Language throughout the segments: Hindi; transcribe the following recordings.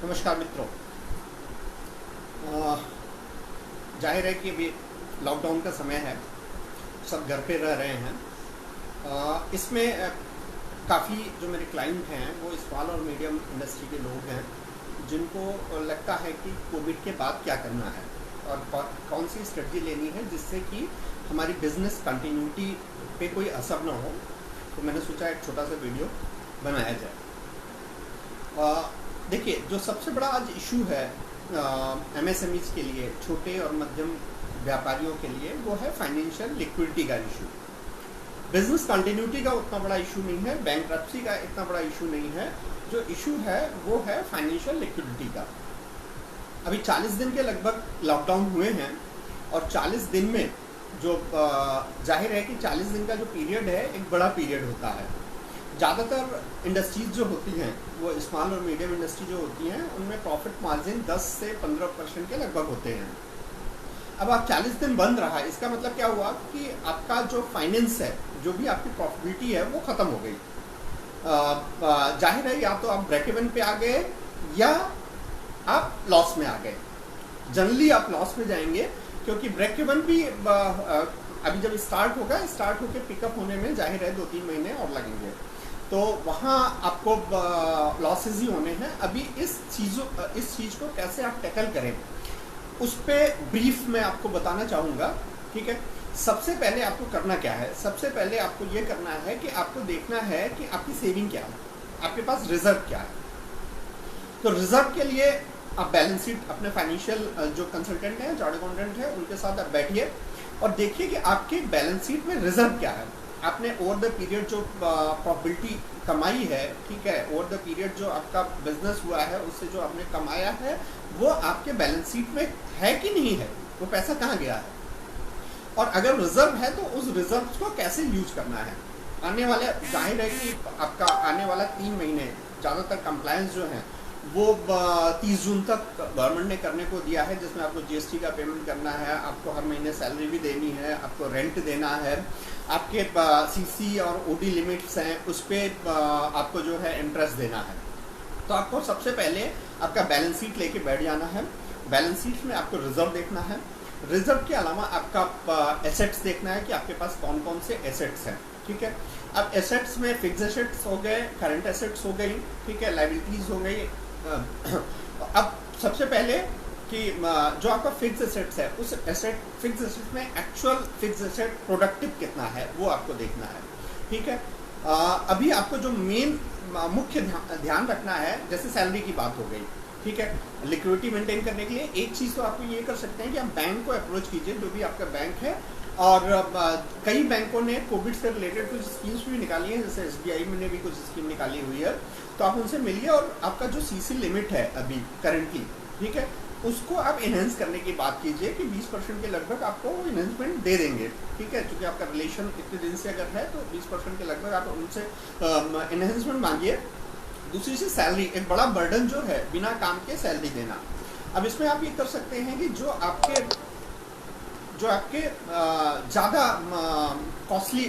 नमस्कार मित्रों। जाहिर है कि अभी लॉकडाउन का समय है, सब घर पे रह रहे हैं। इसमें काफ़ी जो मेरे क्लाइंट हैं वो स्मॉल और मीडियम इंडस्ट्री के लोग हैं, जिनको लगता है कि कोविड के बाद क्या करना है और कौन सी स्ट्रेटजी लेनी है जिससे कि हमारी बिजनेस कंटिन्यूटी पे कोई असर ना हो। तो मैंने सोचा एक छोटा सा वीडियो बनाया जाए। देखिए, जो सबसे बड़ा आज इशू है एमएसएमईज के लिए, छोटे और मध्यम व्यापारियों के लिए, वो है फाइनेंशियल लिक्विडिटी का इशू। बिजनेस कंटिन्यूटी का उतना बड़ा इशू नहीं है, बैंकरप्सी का इतना बड़ा इशू नहीं है। जो इशू है वो है फाइनेंशियल लिक्विडिटी का। अभी 40 दिन के लगभग लॉकडाउन हुए हैं और 40 दिन में जो जाहिर है कि 40 दिन का जो पीरियड है एक बड़ा पीरियड होता है। ज़्यादातर इंडस्ट्रीज जो होती हैं वो स्मॉल और मीडियम इंडस्ट्री जो होती हैं उनमें प्रॉफिट मार्जिन 10 से 15% के लगभग होते हैं। अब आप 40 दिन बंद रहा, इसका मतलब क्या हुआ कि आपका जो फाइनेंस है, जो भी आपकी प्रॉफिटिबिलिटी है वो ख़त्म हो गई। जाहिर है या तो आप ब्रेक इवन पे आ गए या आप लॉस में आ गए। जनरली आप लॉस में जाएंगे क्योंकि ब्रेक इवन भी अभी जब स्टार्ट होकर पिकअप होने में जाहिर है 2-3 महीने और लगेंगे, तो वहाँ आपको लॉसेस ही होने हैं। अभी इस चीज़ को कैसे आप टैकल करें उस पर ब्रीफ में आपको बताना चाहूँगा। ठीक है, सबसे पहले आपको करना क्या है? सबसे पहले आपको ये करना है कि आपको देखना है कि आपकी सेविंग क्या है, आपके पास रिजर्व क्या है। तो रिजर्व के लिए आप बैलेंस शीट अपने फाइनेंशियल जो कंसल्टेंट हैं, चार्टर्ड अकाउंटेंट हैं, उनके साथ आप बैठिए और देखिए कि आपके बैलेंस शीट में रिजर्व क्या है। आपने ओवर द पीरियड जो प्रॉफिटिबिलिटी कमाई है, ठीक है, ओवर द पीरियड जो आपका बिजनेस हुआ है उससे जो आपने कमाया है वो आपके बैलेंस शीट में है कि नहीं है, वो पैसा कहाँ गया है। और अगर रिजर्व है तो उस रिजर्व को कैसे यूज करना है। आने वाले जाहिर है कि आपका आने वाला 3 महीने ज़्यादातर कंप्लायंस जो है वो 30 जून तक गवर्नमेंट ने करने को दिया है, जिसमें आपको जीएसटी का पेमेंट करना है, आपको हर महीने सैलरी भी देनी है, आपको रेंट देना है, आपके सीसी और ओडी लिमिट्स हैं उस पर आपको जो है इंटरेस्ट देना है। तो आपको सबसे पहले आपका बैलेंस शीट लेके बैठ जाना है। बैलेंस शीट में आपको रिजर्व देखना है। रिजर्व के अलावा आपका एसेट्स देखना है कि आपके पास कौन कौन से एसेट्स हैं। ठीक है, अब एसेट्स में फिक्स एसेट्स हो गए, करंट एसेट्स हो गई, ठीक है, लायबिलिटीज हो गई। अब सबसे पहले कि जो आपका फिक्स एसेट्स है उस फिक्स एसेट में एक्चुअल फिक्स एसेट प्रोडक्टिव कितना है वो आपको देखना है। ठीक है, अभी आपको जो मेन मुख्य ध्यान रखना है, जैसे सैलरी की बात हो गई, ठीक है, लिक्विडिटी मेंटेन करने के लिए एक चीज़ तो आपको ये कर सकते हैं कि आप बैंक को अप्रोच कीजिए, जो भी आपका बैंक है। और कई बैंकों ने कोविड से रिलेटेड कुछ स्कीम्स भी निकाली हैं, जैसे एसबीआई ने भी कुछ स्कीम निकाली हुई है, तो आप उनसे मिलिए और आपका जो सीसी लिमिट है अभी करेंटली, ठीक है, उसको आप इनहेंस करने की बात कीजिए कि 20% के लगभग आपको वो इनहेंसमेंट दे देंगे। ठीक है, क्योंकि आपका रिलेशन इतने दिन से अगर है तो 20% के लगभग आप उनसे इनहेंसमेंट मांगिए। दूसरी चीज़ सैलरी, एक बड़ा बर्डन जो है बिना काम के सैलरी देना। अब इसमें आप ये कर सकते हैं कि जो आपके ज़्यादा कॉस्टली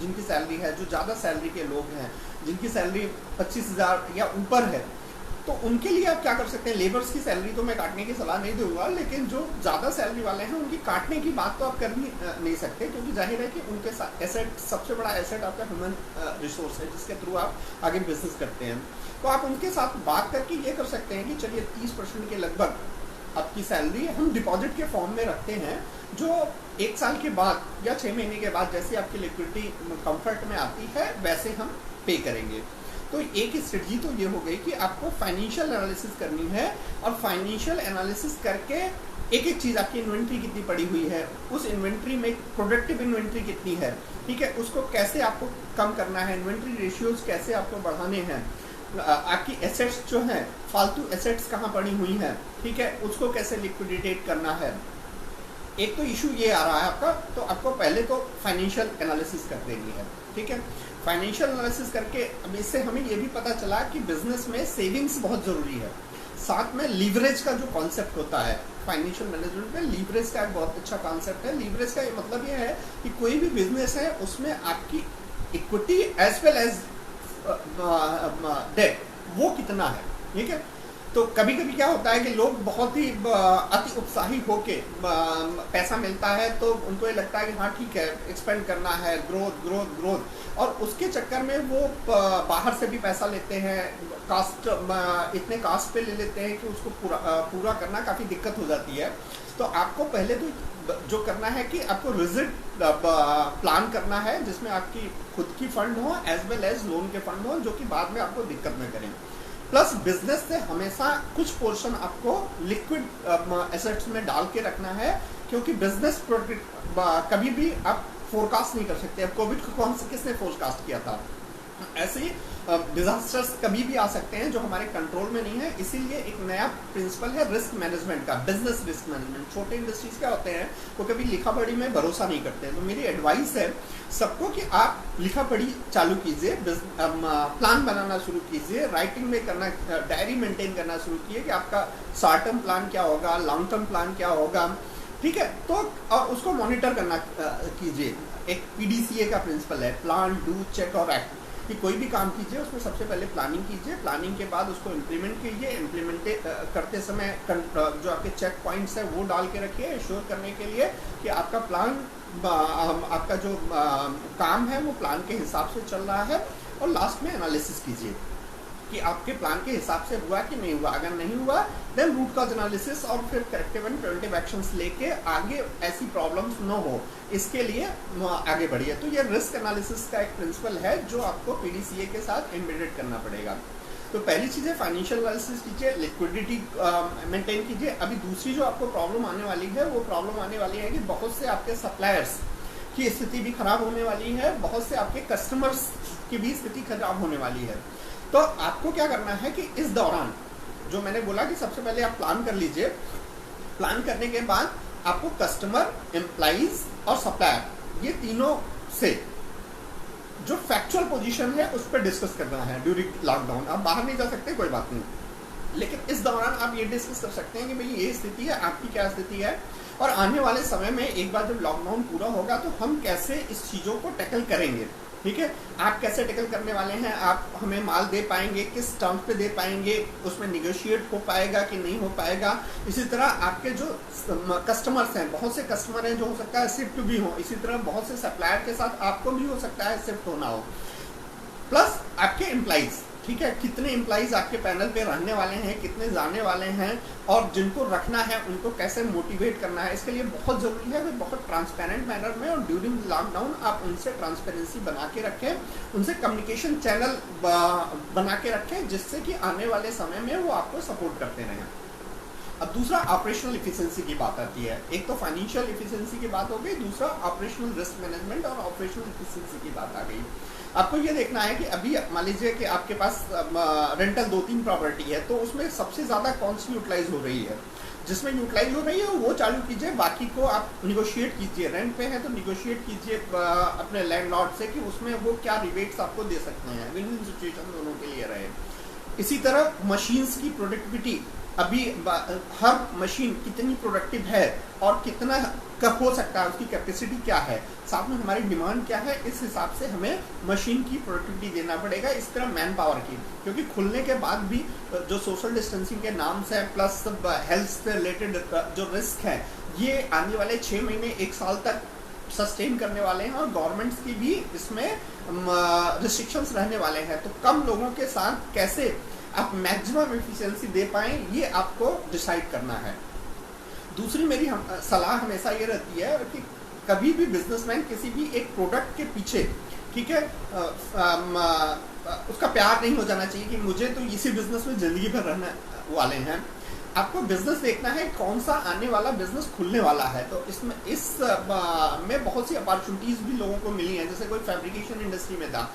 जिनकी सैलरी है, जो ज़्यादा सैलरी के लोग हैं, जिनकी सैलरी 25,000 या ऊपर है, तो उनके लिए आप क्या कर सकते हैं। लेबर्स की सैलरी तो मैं काटने की सलाह नहीं दूंगा, लेकिन जो ज़्यादा सैलरी वाले हैं उनकी काटने की बात तो आप कर नहीं सकते, क्योंकि जाहिर है कि उनके एसेट, सबसे बड़ा एसेट आपका ह्यूमन रिसोर्स है जिसके थ्रू आप आगे बिजनेस करते हैं। तो आप उनके साथ बात करके ये कर सकते हैं कि चलिए 30% के लगभग आपकी सैलरी हम डिपॉजिट के फॉर्म में रखते हैं, जो 1 साल के बाद या 6 महीने के बाद जैसे आपकी लिक्विडिटी कंफर्ट में आती है वैसे हम पे करेंगे। तो एक स्ट्रेटजी तो ये हो गई कि आपको फाइनेंशियल एनालिसिस करनी है और फाइनेंशियल एनालिसिस करके एक एक चीज़, आपकी इन्वेंट्री कितनी पड़ी हुई है, उस इन्वेंट्री में प्रोडक्टिव इन्वेंट्री कितनी है, ठीक है, उसको कैसे आपको कम करना है, इन्वेंट्री रेशियोज कैसे आपको बढ़ाने हैं, आपकी एसेट्स जो हैं, फालतू एसेट्स कहाँ पड़ी हुई हैं, ठीक है, उसको कैसे लिक्विडेट करना है। एक तो इशू ये आ रहा है आपका, तो आपको पहले तो फाइनेंशियल एनालिसिस कर देनी है। ठीक है, फाइनेंशियल एनालिसिस करके अब इससे हमें ये भी पता चला कि बिजनेस में सेविंग्स बहुत ज़रूरी है। साथ में लीवरेज का जो कॉन्सेप्ट होता है फाइनेंशियल मैनेजमेंट में, लीवरेज का एक बहुत अच्छा कॉन्सेप्ट है। लीवरेज का मतलब ये है कि कोई भी बिजनेस है उसमें आपकी equity as well as debt वो कितना है। ठीक है, तो कभी कभी क्या होता है कि लोग बहुत ही अति उत्साही होके पैसा मिलता है तो उनको ये लगता है कि हाँ ठीक है, एक्सपेंड करना है, ग्रोथ ग्रोथ ग्रोथ, और उसके चक्कर में वो बाहर से भी पैसा लेते हैं, कास्ट इतने कास्ट पे ले लेते हैं कि उसको पूरा करना काफ़ी दिक्कत हो जाती है। तो आपको पहले तो जो करना है कि आपको रिजिड प्लान करना है जिसमें आपकी खुद की फंड हो एज वेल एज लोन के फंड हो, जो कि बाद में आपको दिक्कत न करें। प्लस बिजनेस से हमेशा कुछ पोर्शन आपको लिक्विड एसेट्स में डाल के रखना है, क्योंकि बिजनेस कभी भी आप फोरकास्ट नहीं कर सकते। अब कोविड को किसने फोरकास्ट किया था? ऐसे ही डिजास्टर्स कभी भी आ सकते हैं जो हमारे कंट्रोल में नहीं है। इसीलिए एक नया प्रिंसिपल है रिस्क मैनेजमेंट का, बिजनेस रिस्क मैनेजमेंट। छोटे इंडस्ट्रीज क्या होते हैं, वो कभी लिखा पढ़ी में भरोसा नहीं करते हैं। तो मेरी एडवाइस है सबको कि आप लिखा पढ़ी चालू कीजिए, प्लान बनाना शुरू कीजिए, राइटिंग में करना, डायरी मेंटेन करना शुरू कीजिए कि आपका शॉर्ट टर्म प्लान क्या होगा, लॉन्ग टर्म प्लान क्या होगा, ठीक है। तो और उसको मॉनिटर करना कीजिए। एक PDCA का प्रिंसिपल है, प्लान, डू, चेक और एक्ट, कि कोई भी काम कीजिए उसमें सबसे पहले प्लानिंग कीजिए, प्लानिंग के बाद उसको इम्प्लीमेंट कीजिए, इम्प्लीमेंट करते समय जो आपके चेक पॉइंट्स है वो डाल के रखिए, इंश्योर करने के लिए कि आपका प्लान, आपका जो काम है वो प्लान के हिसाब से चल रहा है। और लास्ट में एनालिसिस कीजिए कि आपके प्लान के हिसाब से हुआ कि नहीं हुआ। अगर नहीं हुआ देन रूट कॉज एनालिसिस और फिर करेक्टिव एंड प्रिवेंटिव एक्शंस लेके आगे ऐसी प्रॉब्लम्स न हो, इसके लिए आगे बढ़िए। तो ये रिस्क एनालिसिस का एक प्रिंसिपल है जो आपको PDCA के साथ एम्बेडेड करना पड़ेगा। तो पहली चीज़ है फाइनेंशियल एनालिसिस कीजिए, लिक्विडिटी मेंटेन कीजिए। अभी दूसरी जो आपको प्रॉब्लम आने वाली है वो प्रॉब्लम आने वाली है कि बहुत से आपके सप्लायर्स की स्थिति भी खराब होने वाली है, बहुत से आपके कस्टमर्स की भी स्थिति खराब होने वाली है। तो आपको क्या करना है कि इस दौरान जो मैंने बोला कि सबसे पहले आप प्लान कर लीजिए, प्लान करने के बाद आपको कस्टमर, एम्प्लॉइज और सप्लायर, ये तीनों से जो फैक्चुअल पोजीशन है उस पर डिस्कस करना है ड्यूरिंग लॉकडाउन। आप बाहर नहीं जा सकते, कोई बात नहीं, लेकिन इस दौरान आप ये डिस्कस कर सकते हैं कि भाई ये स्थिति है, आपकी क्या स्थिति है, और आने वाले समय में एक बार जब लॉकडाउन पूरा होगा तो हम कैसे इस चीज़ों को टैकल करेंगे। ठीक है, आप कैसे टैकल करने वाले हैं, आप हमें माल दे पाएंगे, किस टर्म्स पे दे पाएंगे, उसमें निगोशिएट हो पाएगा कि नहीं हो पाएगा। इसी तरह आपके जो कस्टमर्स हैं, बहुत से कस्टमर हैं जो हो सकता है शिफ्ट भी हो, इसी तरह बहुत से सप्लायर के साथ आपको भी हो सकता है शिफ्ट होना हो। प्लस आपके एम्प्लॉइज, ठीक है, कितने एम्प्लॉइज आपके पैनल पे रहने वाले हैं, कितने जाने वाले हैं, और जिनको रखना है उनको कैसे मोटिवेट करना है। इसके लिए बहुत ज़रूरी है कि बहुत ट्रांसपेरेंट मैनर में और ड्यूरिंग लॉकडाउन आप उनसे ट्रांसपेरेंसी बना के रखें, उनसे कम्युनिकेशन चैनल बना के रखें, जिससे कि आने वाले समय में वो आपको सपोर्ट करते रहें। अब दूसरा ऑपरेशनल इफिशिएंसी की बात आती है। एक तो फाइनेंशियल इफिशिएंसी की बात हो गई, दूसरा ऑपरेशनल रिस्क मैनेजमेंट और ऑपरेशनल इफिशिएंसी की बात आ गई। आपको ये देखना है कि अभी मान लीजिए कि आपके पास रेंटल 2-3 प्रॉपर्टी है, तो उसमें सबसे ज़्यादा कौन सी यूटिलाइज हो रही है, जिसमें यूटिलाइज हो रही है वो चालू कीजिए, बाकी को आप निगोशिएट कीजिए। रेंट पे है तो निगोशिएट कीजिए अपने लैंडलॉर्ड से कि उसमें वो क्या रिबेट्स आपको दे सकते हैं, विन विन सिचुएशन दोनों के लिए रहे। इसी तरह मशीन्स की प्रोडक्टिविटी, अभी हर मशीन कितनी प्रोडक्टिव है और कितना कब हो सकता है, उसकी कैपेसिटी क्या है, साथ में हमारी डिमांड क्या है, इस हिसाब से हमें मशीन की प्रोडक्टिविटी देना पड़ेगा। इस तरह मैन पावर की, क्योंकि खुलने के बाद भी जो सोशल डिस्टेंसिंग के नाम से प्लस हेल्थ से रिलेटेड जो रिस्क है, ये आने वाले 6 महीने 1 साल तक सस्टेन करने वाले हैं, और गवर्नमेंट्स की भी इसमें रिस्ट्रिक्शंस रहने वाले हैं। तो कम लोगों के साथ कैसे आप मैक्सिमम एफिशिएंसी दे पाएं, ये आपको डिसाइड करना है। दूसरी मेरी सलाह हमेशा ये रहती है कि कभी भी बिजनेसमैन किसी भी एक प्रोडक्ट के पीछे, ठीक है, उसका प्यार नहीं हो जाना चाहिए कि मुझे तो इसी बिजनेस में जिंदगी भर रहने वाले हैं। आपको बिजनेस देखना है कौन सा आने वाला बिजनेस खुलने वाला है। तो इसमें बहुत सी अपॉर्चुनिटीज भी लोगों को मिली हैं। जैसे कोई फैब्रिकेशन इंडस्ट्री में था,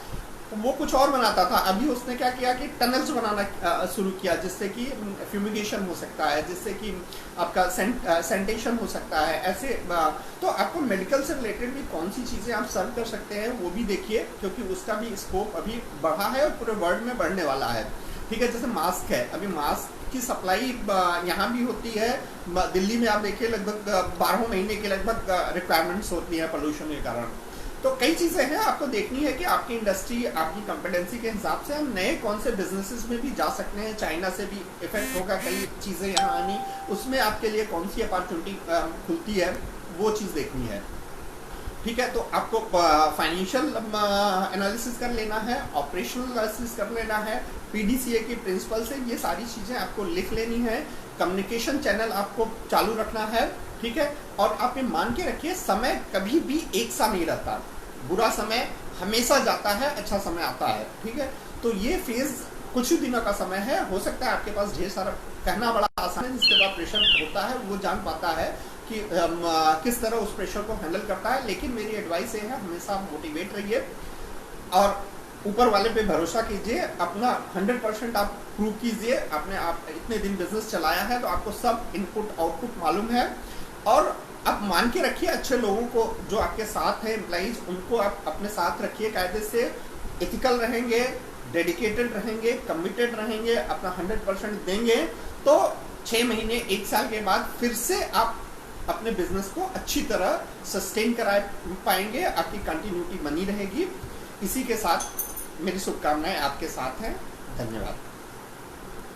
वो कुछ और बनाता था, अभी उसने क्या किया कि टनल्स बनाना शुरू किया, जिससे कि फ्यूमिगेशन हो सकता है, जिससे कि आपका सैनिटेशन हो सकता है। ऐसे तो आपको मेडिकल से रिलेटेड भी कौन सी चीज़ें आप सर्व कर सकते हैं वो भी देखिए, क्योंकि उसका भी स्कोप अभी बढ़ा है और पूरे वर्ल्ड में बढ़ने वाला है। ठीक है, जैसे मास्क है, अभी मास्क की सप्लाई यहाँ भी होती है। दिल्ली में आप देखिए लगभग 12 महीने के लगभग रिक्वायरमेंट्स होती है पोल्यूशन के कारण। तो कई चीज़ें हैं, आपको देखनी है कि आपकी इंडस्ट्री, आपकी कॉम्पिटेंसी के हिसाब से हम नए कौन से बिजनेसेस में भी जा सकते हैं। चाइना से भी इफेक्ट होगा कई चीज़ें यहाँ आनी, उसमें आपके लिए कौन सी अपॉर्चुनिटी खुलती है, वो चीज़ देखनी है। ठीक है, तो आपको फाइनेंशियल एनालिसिस कर लेना है, ऑपरेशनल एनालिसिस कर लेना है, पीडीसीए की प्रिंसिपल से ये सारी चीज़ें आपको लिख लेनी है। कम्युनिकेशन चैनल आपको चालू रखना है। ठीक है, और आप ये मान के रखिए समय कभी भी एक सा नहीं रहता, बुरा समय हमेशा जाता है, अच्छा समय आता है। ठीक है, तो ये फेज कुछ ही दिनों का समय है। हो सकता है आपके पास ढेर सारा, कहना बड़ा आसान है, जिसके बाद प्रेशर होता है वो जान पाता है कि किस तरह उस प्रेशर को हैंडल करता है। लेकिन मेरी एडवाइस ये है, हमेशा मोटिवेट रहिए और ऊपर वाले पे भरोसा कीजिए, अपना 100% आप प्रूव कीजिए। आपने आप इतने दिन बिजनेस चलाया है तो आपको सब इनपुट आउटपुट मालूम है, और आप मान के रखिए अच्छे लोगों को जो आपके साथ हैं, एम्प्लॉइज, उनको आप अपने साथ रखिए, कायदे से एथिकल रहेंगे, डेडिकेटेड रहेंगे, कमिटेड रहेंगे, अपना 100% देंगे, तो 6 महीने 1 साल के बाद फिर से आप अपने बिजनेस को अच्छी तरह सस्टेन करा पाएंगे, आपकी कंटिन्यूटी बनी रहेगी। इसी के साथ मेरी शुभकामनाएं आपके साथ हैं। धन्यवाद।